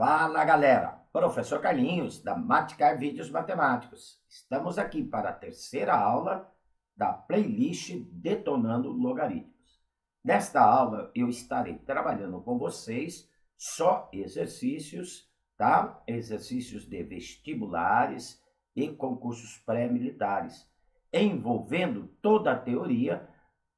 Fala galera, professor Carlinhos da Maticar Vídeos Matemáticos. Estamos aqui para a terceira aula da playlist Detonando Logaritmos. Nesta aula eu estarei trabalhando com vocês só exercícios, tá? Exercícios de vestibulares e concursos pré-militares, envolvendo toda a teoria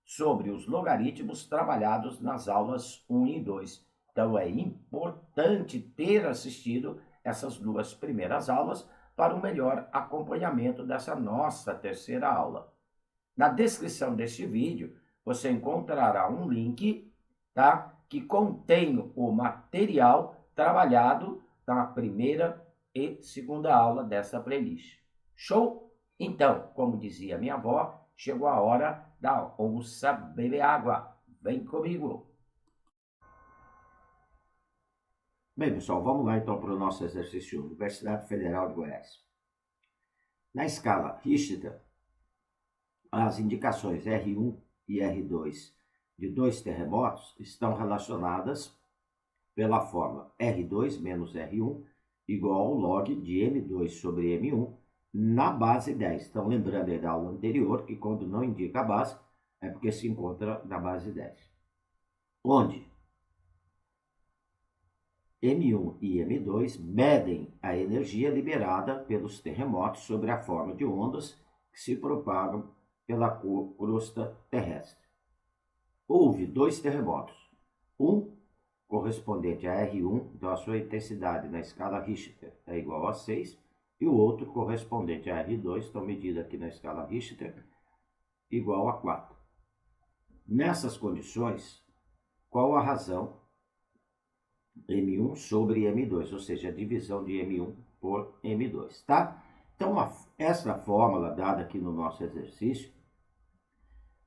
sobre os logaritmos trabalhados nas aulas 1 e 2. Então, é importante ter assistido essas duas primeiras aulas para um melhor acompanhamento dessa nossa terceira aula. Na descrição deste vídeo, você encontrará um link, tá? Que contém o material trabalhado na primeira e segunda aula dessa playlist. Show? Então, como dizia minha avó, chegou a hora da onça beber água. Vem comigo! Bem, pessoal, vamos lá então para o nosso exercício 1, Universidade Federal de Goiás. Na escala Richter, as indicações R1 e R2 de dois terremotos estão relacionadas pela fórmula R2 menos R1 igual ao log de M2 sobre M1 na base 10. Então, lembrando aí da aula anterior que quando não indica a base, é porque se encontra na base 10. Onde M1 e M2 medem a energia liberada pelos terremotos sobre a forma de ondas que se propagam pela crosta terrestre. Houve dois terremotos, um correspondente a R1, então a sua intensidade na escala Richter é igual a 6, e o outro correspondente a R2, então medida aqui na escala Richter, igual a 4. Nessas condições, qual a razão M1 sobre M2, ou seja, a divisão de M1 por M2, tá? Então, essa fórmula dada aqui no nosso exercício,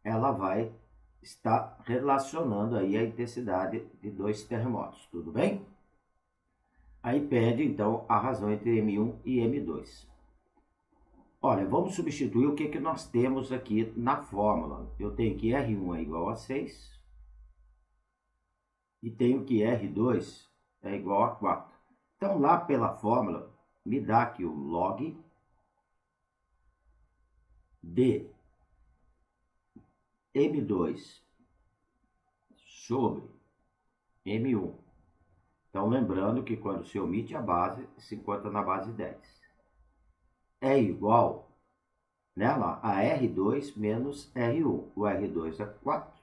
ela vai estar relacionando aí a intensidade de dois terremotos, tudo bem? Aí pede, então, a razão entre M1 e M2. Olha, vamos substituir o que nós temos aqui na fórmula. Eu tenho que R1 é igual a 6, e tenho que R2 é igual a 4. Então, lá pela fórmula, me dá aqui o log de M2 sobre M1. Então, lembrando que quando se omite a base, se encontra na base 10. É igual, né, lá, a R2 menos R1. O R2 é 4.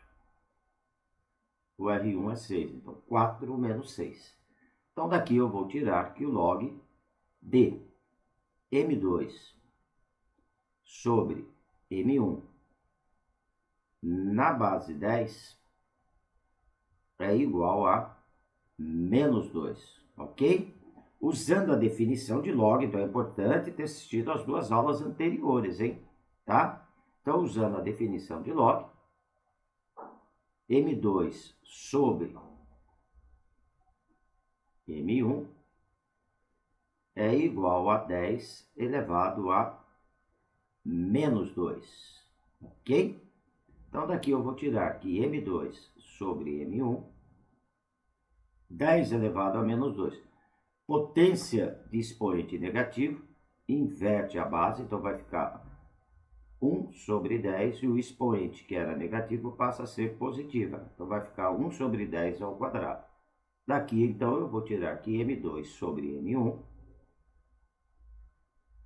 O R1 é 6, então 4 menos 6. Então, daqui eu vou tirar que o log de M2 sobre M1 na base 10 é igual a menos 2, ok? Usando a definição de log, então é importante ter assistido às duas aulas anteriores, hein? Tá? Então, usando a definição de log, M2 sobre M1 é igual a 10 elevado a menos 2, ok? Então, daqui eu vou tirar que M2 sobre M1, 10 elevado a menos 2. Potência de expoente negativo, inverte a base, então vai ficar 1 sobre 10, e o expoente, que era negativo, passa a ser positiva. Então, vai ficar 1 sobre 10 ao quadrado. Daqui, então, eu vou tirar que M2 sobre M1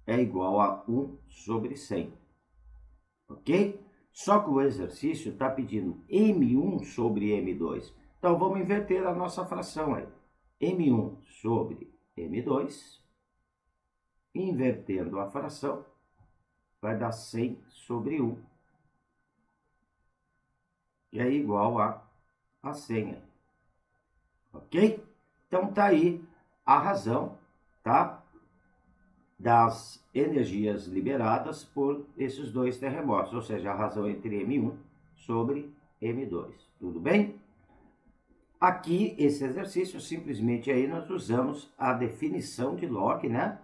é igual a 1 sobre 100. Ok? Só que o exercício está pedindo M1 sobre M2. Então, vamos inverter a nossa fração aí. M1 sobre M2, invertendo a fração, vai dar 100 sobre 1, que é igual a 100. Ok? Então, tá aí a razão, tá? Das energias liberadas por esses dois terremotos, ou seja, a razão entre M1 sobre M2. Tudo bem? Aqui, esse exercício, simplesmente aí nós usamos a definição de log, né?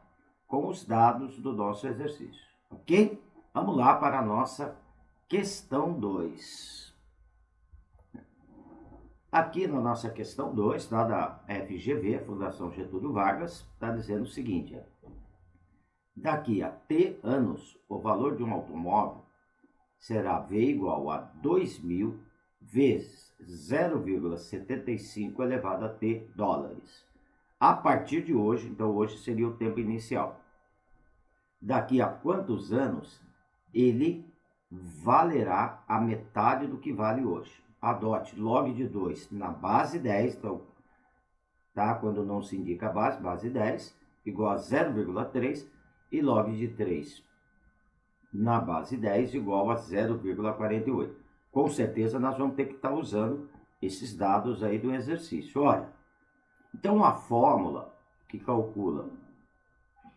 Com os dados do nosso exercício, ok? Vamos lá para a nossa questão 2. Aqui na nossa questão 2, lá da FGV, Fundação Getúlio Vargas, está dizendo o seguinte: daqui a T anos, o valor de um automóvel será V igual a 2.000 vezes 0,75 elevado a T dólares. A partir de hoje, então hoje seria o tempo inicial. Daqui a quantos anos ele valerá a metade do que vale hoje? Adote log de 2 na base 10, então, tá? Quando não se indica a base 10, igual a 0,3, e log de 3 na base 10 igual a 0,48. Com certeza nós vamos ter que estar usando esses dados aí do exercício. Olha, então a fórmula que calcula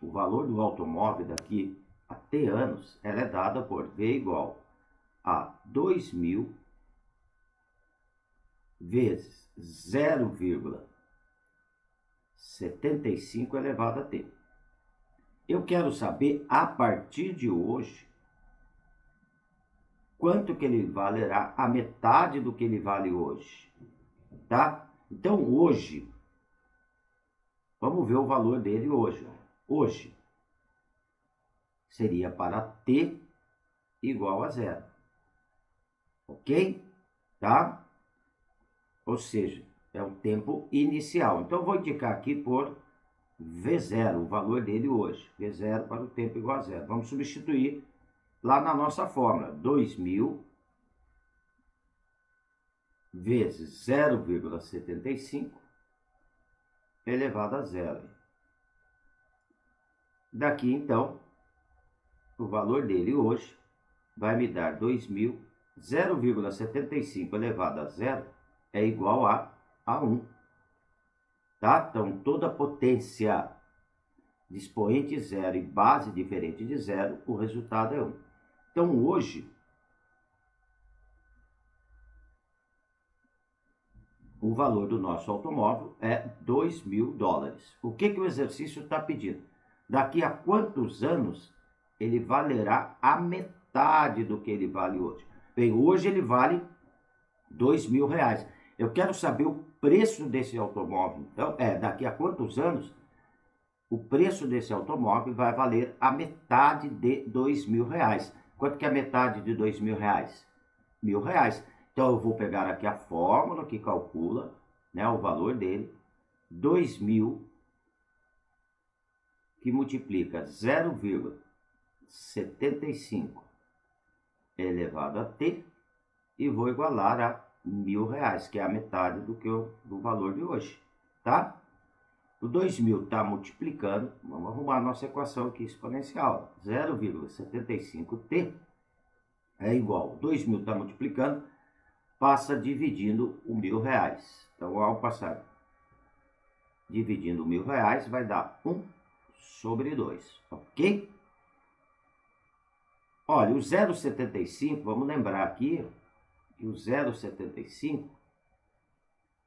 o valor do automóvel daqui a T anos, ela é dada por V igual a 2.000 vezes 0,75 elevado a T. Eu quero saber, a partir de hoje, quanto que ele valerá, a metade do que ele vale hoje, tá? Então, hoje, vamos ver o valor dele hoje. Hoje, seria para T igual a 0, ok? Tá? Ou seja, é o tempo inicial. Então, eu vou indicar aqui por V0, o valor dele hoje. V0 para o tempo igual a 0. Vamos substituir lá na nossa fórmula. 2.000 vezes 0,75 elevado a 0. Daqui, então, o valor dele hoje vai me dar 2.000. 0,75 elevado a 0 é igual a 1. Tá? Então, toda potência de expoente zero e base diferente de zero, o resultado é 1. Então, hoje, o valor do nosso automóvel é 2.000 dólares. O que o exercício está pedindo? Daqui a quantos anos ele valerá a metade do que ele vale hoje? Bem, hoje ele vale 2.000 reais. Eu quero saber o preço desse automóvel. Então, daqui a quantos anos o preço desse automóvel vai valer a metade de 2.000 reais. Quanto que é a metade de 2.000 reais? R$ 1.000. Então, eu vou pegar aqui a fórmula que calcula, né, o valor dele. 2.000 que multiplica 0,75 elevado a T e vou igualar a R$ 1.000, que é a metade do valor de hoje, tá? O 2.000 está multiplicando, vamos arrumar a nossa equação aqui exponencial. 0,75t é igual, 2.000 está multiplicando, passa dividindo o R$ 1.000. Então, ao passar dividindo o R$ 1.000, vai dar 1/2, ok? Olha, o 0,75, vamos lembrar aqui que o 0,75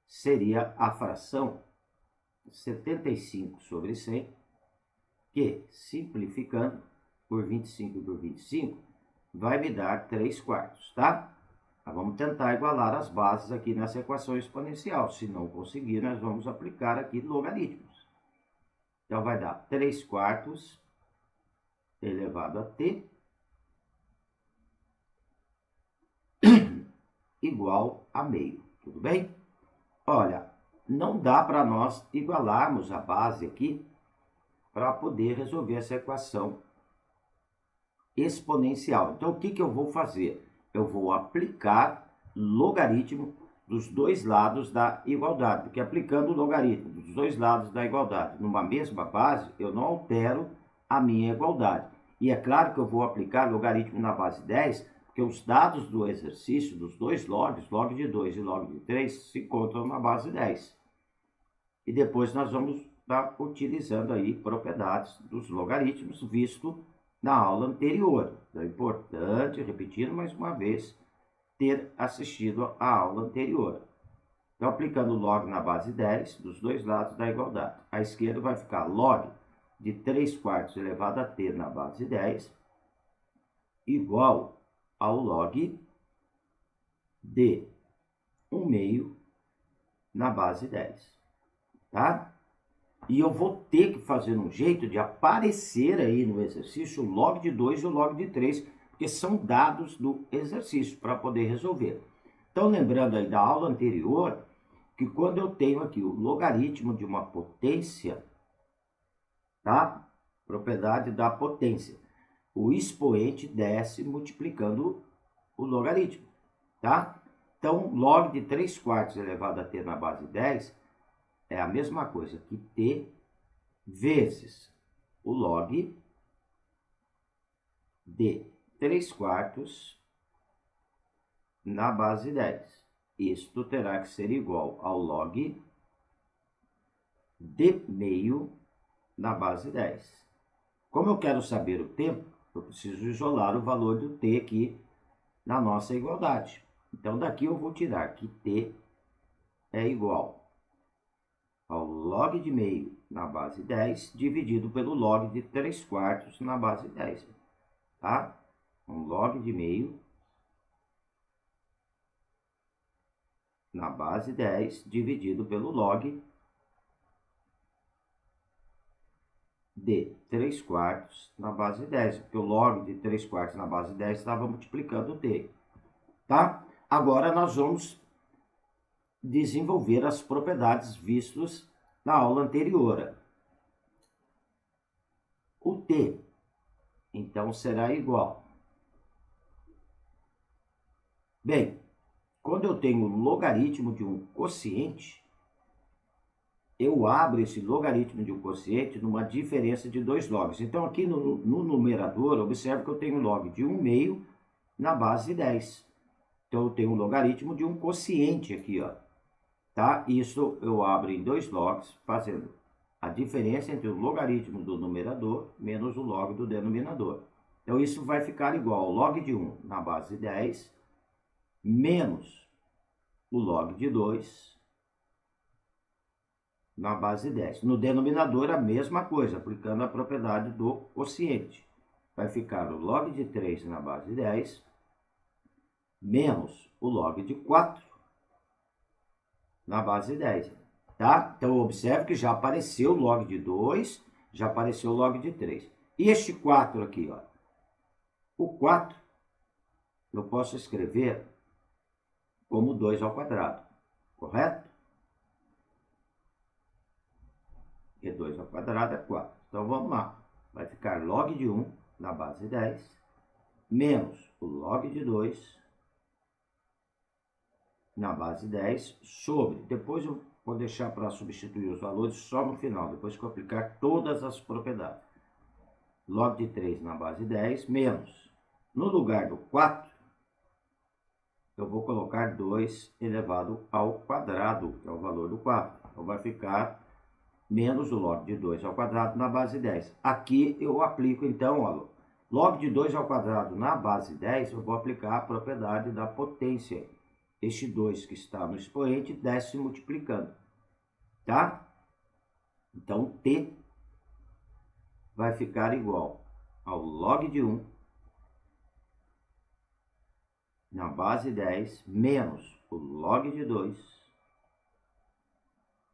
seria a fração 75/100, que, simplificando por 25 por 25, vai me dar 3/4, tá? Mas vamos tentar igualar as bases aqui nessa equação exponencial. Se não conseguir, nós vamos aplicar aqui logaritmos. Então, vai dar 3/4 elevado a t igual a meio. Tudo bem? Olha, não dá para nós igualarmos a base aqui para poder resolver essa equação exponencial. Então, o que eu vou fazer? Eu vou aplicar logaritmo dos dois lados da igualdade, porque aplicando o logaritmo dos dois lados da igualdade numa mesma base, eu não altero a minha igualdade. E é claro que eu vou aplicar logaritmo na base 10, porque os dados do exercício dos dois logs, log de 2 e log de 3, se encontram na base 10. E depois nós vamos estar utilizando aí propriedades dos logaritmos, visto na aula anterior. Então é importante, repetindo mais uma vez, ter assistido à aula anterior. Então, aplicando log na base 10, dos dois lados da igualdade. À esquerda vai ficar log de 3/4 elevado a t na base 10, igual ao log de 1/2 na base 10, tá? E eu vou ter que fazer um jeito de aparecer aí no exercício o log de 2 e o log de 3, porque são dados do exercício para poder resolver. Então, lembrando aí da aula anterior, que quando eu tenho aqui o logaritmo de uma potência, tá? Propriedade da potência. O expoente desce multiplicando o logaritmo, tá? Então, log de 3 quartos elevado a t na base 10 é a mesma coisa que t vezes o log de 3 quartos na base 10. Isto terá que ser igual ao log de meio na base 10. Como eu quero saber o tempo, eu preciso isolar o valor do t aqui na nossa igualdade. Então, daqui eu vou tirar que t é igual ao log de meio na base 10 dividido pelo log de 3 quartos na base 10. Tá? Um log de meio na base 10 dividido pelo log de 3 quartos na base 10, porque o log de 3 quartos na base 10 estava multiplicando o t. Tá? Agora nós vamos desenvolver as propriedades vistas na aula anterior. O t, então, será igual. Bem, quando eu tenho o logaritmo de um quociente, eu abro esse logaritmo de um quociente numa diferença de 2 logs. Então, aqui no numerador, observe que eu tenho log de 1 meio na base 10. Então, eu tenho um logaritmo de um quociente aqui, ó. Tá? Isso eu abro em 2 logs, fazendo a diferença entre o logaritmo do numerador menos o log do denominador. Então, isso vai ficar igual ao log de 1 na base 10 menos o log de 2 na base 10. No denominador, a mesma coisa, aplicando a propriedade do quociente. Vai ficar o log de 3 na base 10 menos o log de 4 na base 10. Tá? Então, observe que já apareceu o log de 2, já apareceu o log de 3. E este 4 aqui, ó. O 4 eu posso escrever como 2 ao quadrado, correto? E 2 ao quadrado é 4. Então, vamos lá. Vai ficar log de 1 na base 10 menos o log de 2 na base 10 sobre. Depois eu vou deixar para substituir os valores só no final, depois que eu aplicar todas as propriedades. Log de 3 na base 10 menos. No lugar do 4, eu vou colocar 2 elevado ao quadrado, que é o valor do 4. Então, vai ficar menos o log de 2 ao quadrado na base 10. Aqui eu aplico, então, ó, log de 2 ao quadrado na base 10, eu vou aplicar a propriedade da potência. Este 2 que está no expoente desce multiplicando, tá? Então, t vai ficar igual ao log de 1 na base 10 menos o log de 2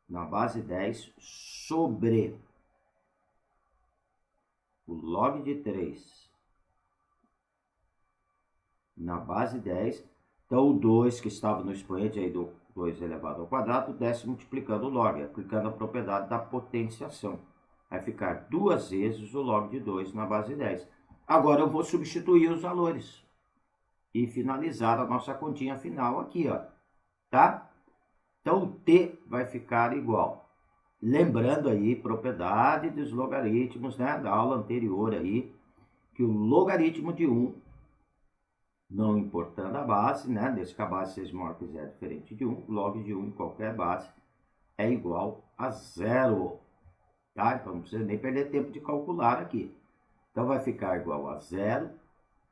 na base 10 sobre o log de 3 na base 10. Então, o 2 que estava no expoente aí do 2 elevado ao quadrado desce multiplicando o log, aplicando a propriedade da potenciação. Vai ficar 2 vezes o log de 2 na base 10. Agora eu vou substituir os valores e finalizar a nossa continha final aqui, ó, tá? Então, o t vai ficar igual. Lembrando aí, propriedade dos logaritmos, né, da aula anterior aí, que o logaritmo de 1, não importando a base, né, desde que a base seja maior que 0, diferente de 1, log de 1 em qualquer base é igual a 0, tá? Então, não precisa nem perder tempo de calcular aqui. Então, vai ficar igual a 0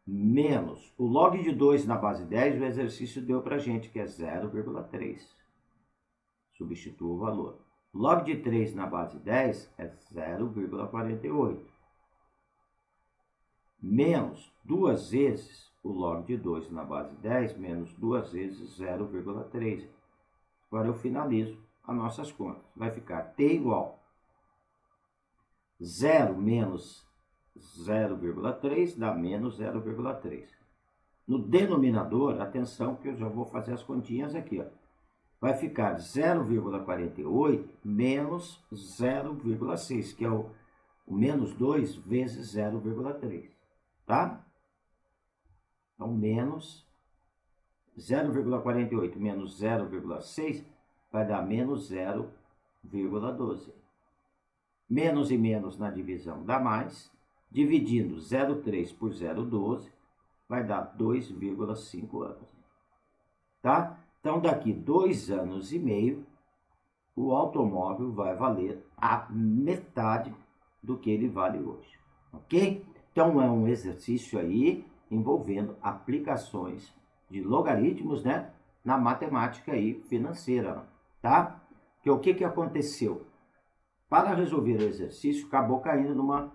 menos o log de 2 na base 10, o exercício deu para a gente, que é 0,3. Substitua o valor. Log de 3 na base 10 é 0,48. Menos 2 vezes o log de 2 na base 10, menos 2 vezes 0,3. Agora eu finalizo as nossas contas. Vai ficar t igual 0 menos 0,3 dá menos 0,3. No denominador, atenção que eu já vou fazer as continhas aqui, ó. Vai ficar 0,48 menos 0,6, que é o menos 2 vezes 0,3, tá? Então, menos 0,48 menos 0,6 vai dar menos 0,12. Menos e menos na divisão dá mais. Dividindo 0,3 por 0,12 vai dar 2,5 anos. Tá? Então, daqui 2 anos e meio, o automóvel vai valer a metade do que ele vale hoje. Ok? Então, é um exercício aí envolvendo aplicações de logaritmos, né, na matemática aí financeira, tá? Que o que aconteceu? Para resolver o exercício, acabou caindo numa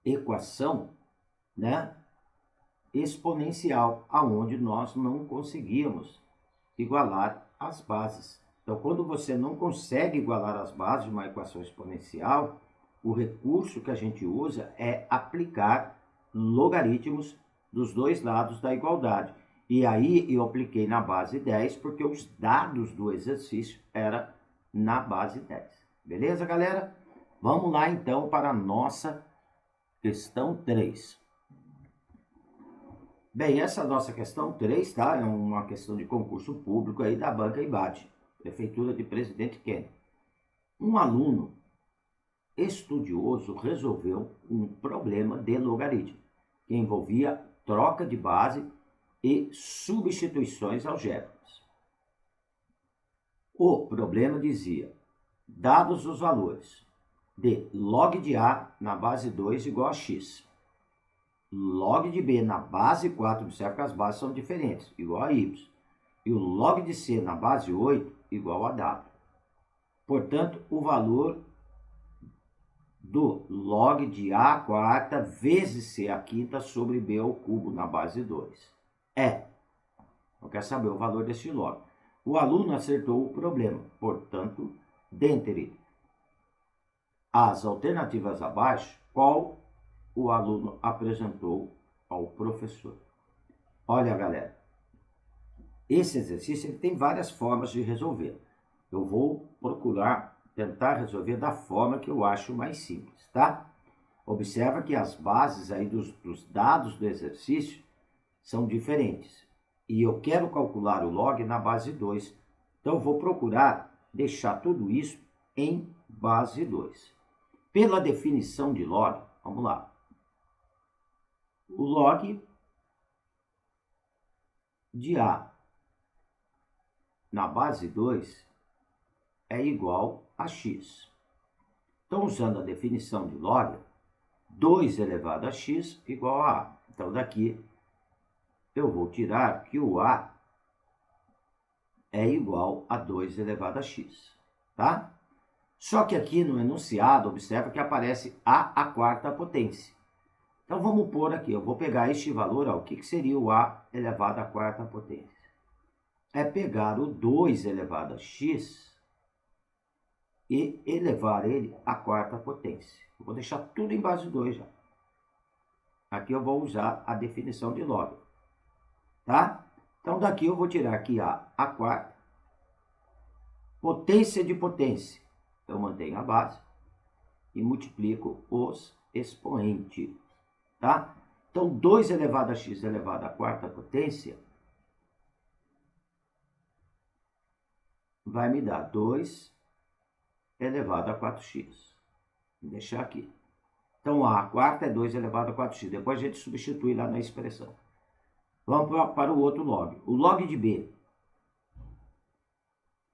equação, né, exponencial, aonde nós não conseguíamos igualar as bases. Então, quando você não consegue igualar as bases de uma equação exponencial, o recurso que a gente usa é aplicar logaritmos dos dois lados da igualdade. E aí eu apliquei na base 10, porque os dados do exercício eram na base 10. Beleza, galera? Vamos lá, então, para a nossa questão 3. Bem, essa nossa questão 3, tá? É uma questão de concurso público aí da Banca IBAT, Prefeitura de Presidente Kennedy. Um aluno estudioso resolveu um problema de logaritmo, que envolvia troca de base e substituições algébricas. O problema dizia, dados os valores de log de A na base 2 igual a x, log de B na base 4, observa que as bases são diferentes, igual a y, e o log de C na base 8 igual a w. Portanto, o valor do log de A à quarta vezes C à quinta sobre B ao cubo na base 2 é. Não quer saber o valor desse log. O aluno acertou o problema, portanto, dentre as alternativas abaixo, qual o aluno apresentou ao professor? Olha, galera, esse exercício ele tem várias formas de resolver. Eu vou procurar tentar resolver da forma que eu acho mais simples, tá? Observa que as bases aí dos dados do exercício são diferentes. E eu quero calcular o log na base 2. Então, eu vou procurar deixar tudo isso em base 2. Pela definição de log, vamos lá. O log de A na base 2 é igual a x. Então, usando a definição de log, 2 elevado a x igual a A. Então, daqui eu vou tirar que o A é igual a 2 elevado a x, tá? Só que aqui no enunciado, observa que aparece A à quarta potência. Então, vamos pôr aqui, eu vou pegar este valor, ó, o que seria o A elevado à quarta potência? É pegar o 2 elevado a x e elevar ele à quarta potência. Eu vou deixar tudo em base 2 já. Aqui eu vou usar a definição de log, tá? Então, daqui eu vou tirar aqui A à quarta, potência de potência. Eu mantenho a base e multiplico os expoentes, tá? Então, 2 elevado a x elevado à quarta potência vai me dar 2 elevado a 4x. Vou deixar aqui. Então, A quarta é 2 elevado a 4x. Depois a gente substitui lá na expressão. Vamos para o outro log. O log de B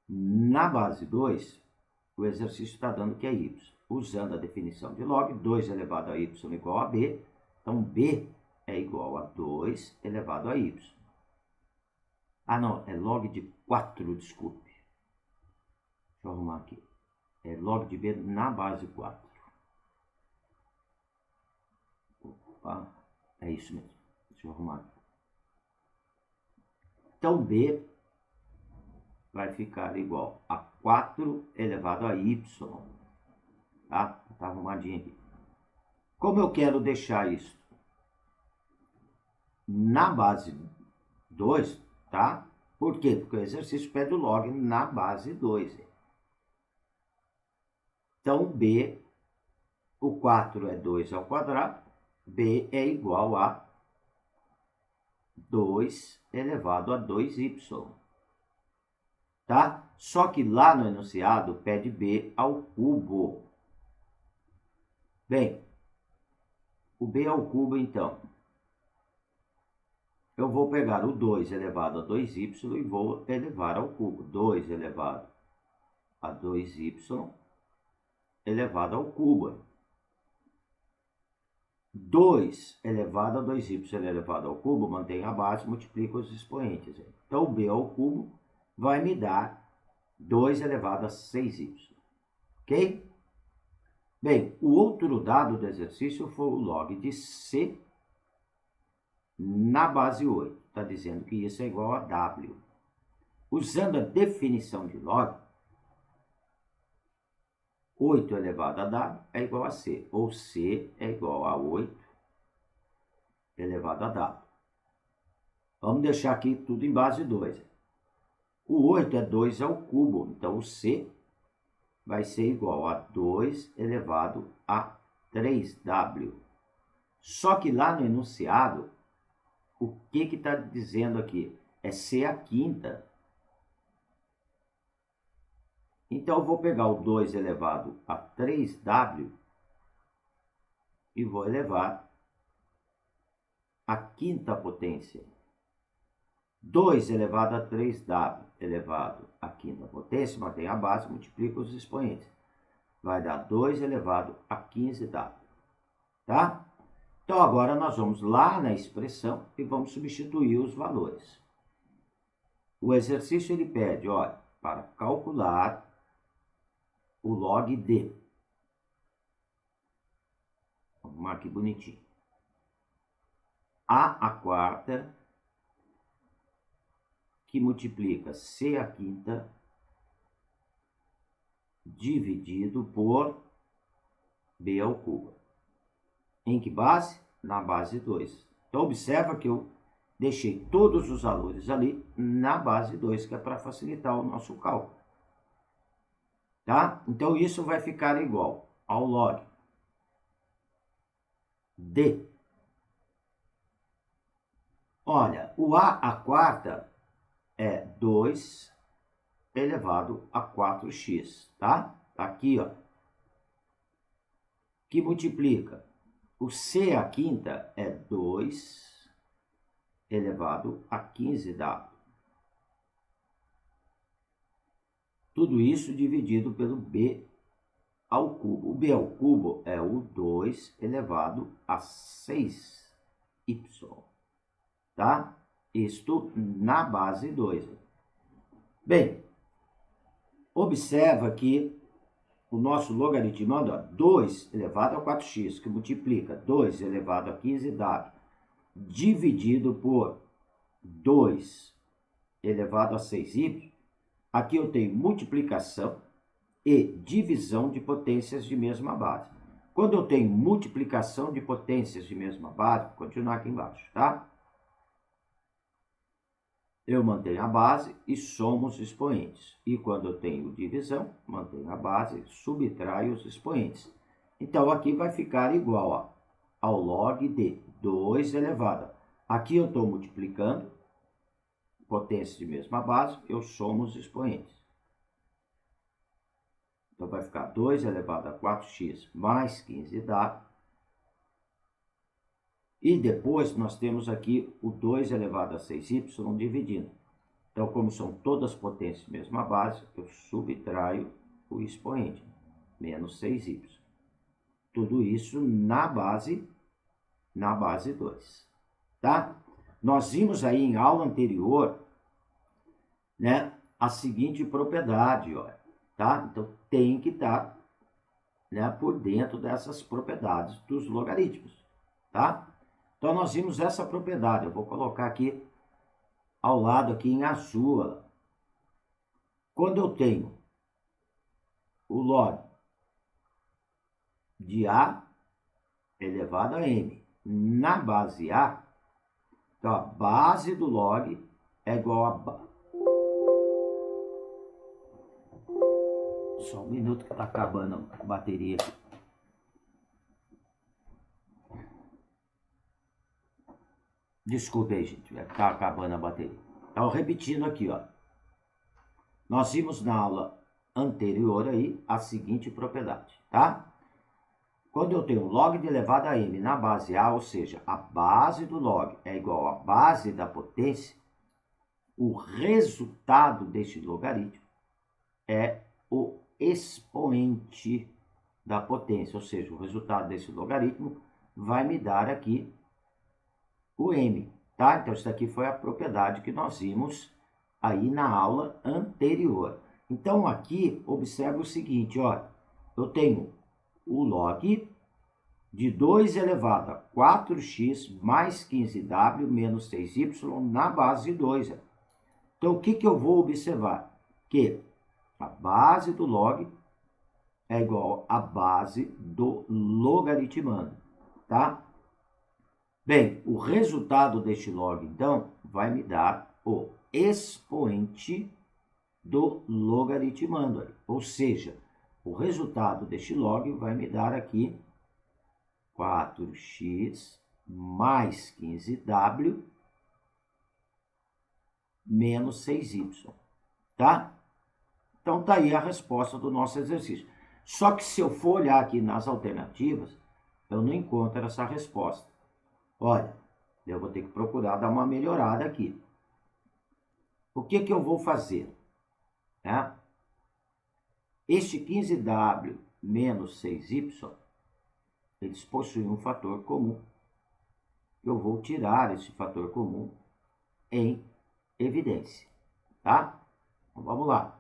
na base 2, o exercício está dando que é y. Usando a definição de log, 2 elevado a y igual a B. Então, B é igual a 2 elevado a y. Ah, não, é log de 4, desculpe. Deixa eu arrumar aqui. É log de B na base 4. Opa, é isso mesmo. Deixa eu arrumar aqui. Então, B vai ficar igual a 4 elevado a y. Tá? Tá arrumadinho aqui. Como eu quero deixar isso na base 2, tá? Por quê? Porque o exercício pede o log na base 2. Então, b, o 4 é 2 ao quadrado, b é igual a 2 elevado a 2y. Tá? Só que lá no enunciado pede b ao cubo. Bem, o b ao cubo, então, eu vou pegar o 2 elevado a 2y e vou elevar ao cubo. 2 elevado a 2y elevado ao cubo. 2 elevado a 2y elevado ao cubo, mantém a base, multiplica os expoentes. Então, o b ao cubo vai me dar 2 elevado a 6y. Ok? Bem, o outro dado do exercício foi o log de c na base 8. Está dizendo que isso é igual a w. Usando a definição de log, 8 elevado a w é igual a c, ou c é igual a 8 elevado a w. Vamos deixar aqui tudo em base 2. O 8 é 2 ao cubo, então o c vai ser igual a 2 elevado a 3w. Só que lá no enunciado, o que está dizendo aqui? É c à quinta. Então, eu vou pegar o 2 elevado a 3w e vou elevar a quinta potência. 2 elevado a 3w elevado à quinta potência, mantém a base, multiplica os expoentes. Vai dar 2 elevado a 15w. Tá? Então, agora nós vamos lá na expressão e vamos substituir os valores. O exercício ele pede, olha, para calcular o log d. Vamos arrumar aqui bonitinho. A quarta que multiplica c à quinta dividido por b ao cubo. Em que base? Na base 2. Então, observa que eu deixei todos os valores ali na base 2, que é para facilitar o nosso cálculo. Tá? Então, isso vai ficar igual ao log d. Olha, o a quarta é 2 elevado a 4x, tá? Aqui, ó. Que multiplica. O c à quinta é 2 elevado a 15w. Tudo isso dividido pelo b ao cubo. O b ao cubo é o 2 elevado a 6y. Tá? Isto na base 2. Bem, observa que o nosso logaritmo é 2 elevado a 4x, que multiplica 2 elevado a 15w, dividido por 2 elevado a 6y. Aqui eu tenho multiplicação e divisão de potências de mesma base. Quando eu tenho multiplicação de potências de mesma base, vou continuar aqui embaixo, tá? Eu mantenho a base e somo os expoentes. E quando eu tenho divisão, mantenho a base, subtraio os expoentes. Então, aqui vai ficar igual ao log de 2 elevado. Aqui eu estou multiplicando potências de mesma base, eu somo os expoentes. Então, vai ficar 2 elevado a 4x mais 15w. E depois nós temos aqui o 2 elevado a 6y dividindo. Então, como são todas potências de mesma base, eu subtraio o expoente, menos 6y. Tudo isso na base 2. Tá? Nós vimos aí em aula anterior, né, a seguinte propriedade, ó, tá? Então, tem que estar, né, por dentro dessas propriedades dos logaritmos, tá? Então, nós vimos essa propriedade. Eu vou colocar aqui ao lado, aqui em azul. Quando eu tenho o log de A elevado a M na base A, então a base do log é igual a... Só um minuto que está acabando a bateria aqui. Desculpe aí, gente, está acabando a bateria. Então, repetindo aqui, ó. Nós vimos na aula anterior aí a seguinte propriedade, tá? Quando eu tenho log de elevado a m na base A, ou seja, a base do log é igual à base da potência, o resultado deste logaritmo é o expoente da potência, ou seja, o resultado desse logaritmo vai me dar aqui o m, tá? Então, isso daqui foi a propriedade que nós vimos aí na aula anterior. Então, aqui, observe o seguinte, ó, eu tenho o log de 2 elevado a 4x mais 15w menos 6y na base de 2. Então, o que eu vou observar? Que a base do log é igual à base do logaritmando, tá? Bem, o resultado deste log, então, vai me dar o expoente do logaritmando. Ou seja, o resultado deste log vai me dar aqui 4x mais 15w menos 6y, tá? Então, tá aí a resposta do nosso exercício. Só que se eu for olhar aqui nas alternativas, eu não encontro essa resposta. Olha, eu vou ter que procurar dar uma melhorada aqui. O que eu vou fazer? Né? Este 15w menos 6y, eles possuem um fator comum. Eu vou tirar esse fator comum em evidência, tá? Então, vamos lá.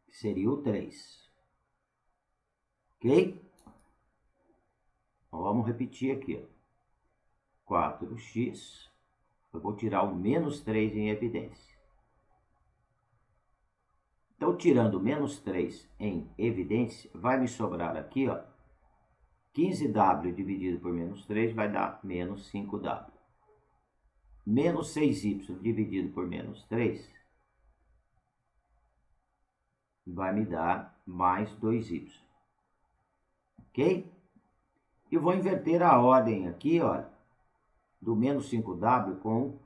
Seria o 3. Ok? Então, vamos repetir aqui. 4x, eu vou tirar o menos 3 em evidência. Então, tirando menos 3 em evidência, vai me sobrar aqui, ó, 15w dividido por menos 3 vai dar menos 5w. Menos 6y dividido por menos 3 vai me dar mais 2y. Ok? E vou inverter a ordem aqui, ó, do menos 5w com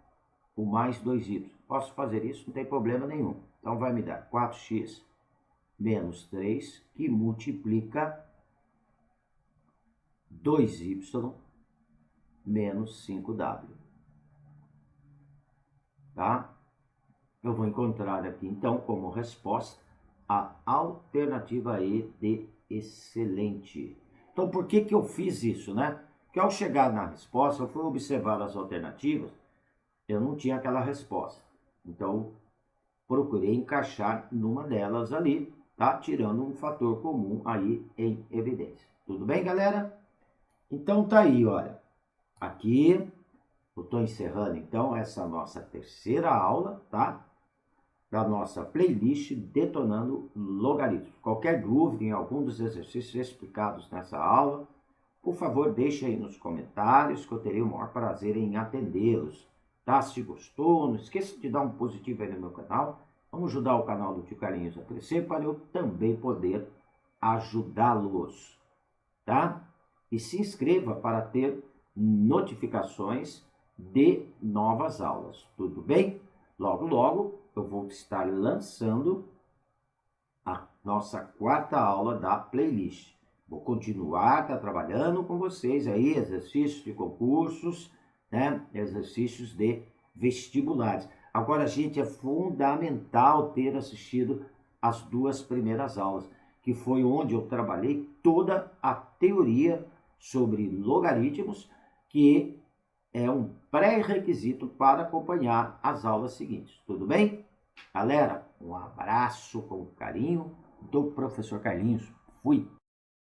o mais 2y. Posso fazer isso, não tem problema nenhum. Então, vai me dar 4x menos 3, que multiplica 2y menos 5w. Tá? Eu vou encontrar aqui, então, como resposta, a alternativa E de excelente. Então, por que eu fiz isso, né? Porque ao chegar na resposta, eu fui observar as alternativas, eu não tinha aquela resposta. Então, procurei encaixar numa delas ali, tá? Tirando um fator comum aí em evidência. Tudo bem, galera? Então, tá aí, olha. Aqui, eu estou encerrando, então, essa nossa terceira aula, tá? Da nossa playlist Detonando Logaritmos. Qualquer dúvida em algum dos exercícios explicados nessa aula, por favor, deixe aí nos comentários, que eu terei o maior prazer em atendê-los. Tá? Se gostou, não esqueça de dar um positivo aí no meu canal. Vamos ajudar o canal do Tio Carlinhos a crescer para eu também poder ajudá-los. Tá? E se inscreva para ter notificações de novas aulas. Tudo bem? Logo, logo, eu vou estar lançando a nossa quarta aula da playlist. Vou continuar trabalhando com vocês aí, exercícios de concursos, né? Exercícios de vestibulares. Agora, gente, é fundamental ter assistido as 2 primeiras aulas, que foi onde eu trabalhei toda a teoria sobre logaritmos, que é um pré-requisito para acompanhar as aulas seguintes. Tudo bem? Galera, um abraço com carinho do professor Carlinhos. Fui!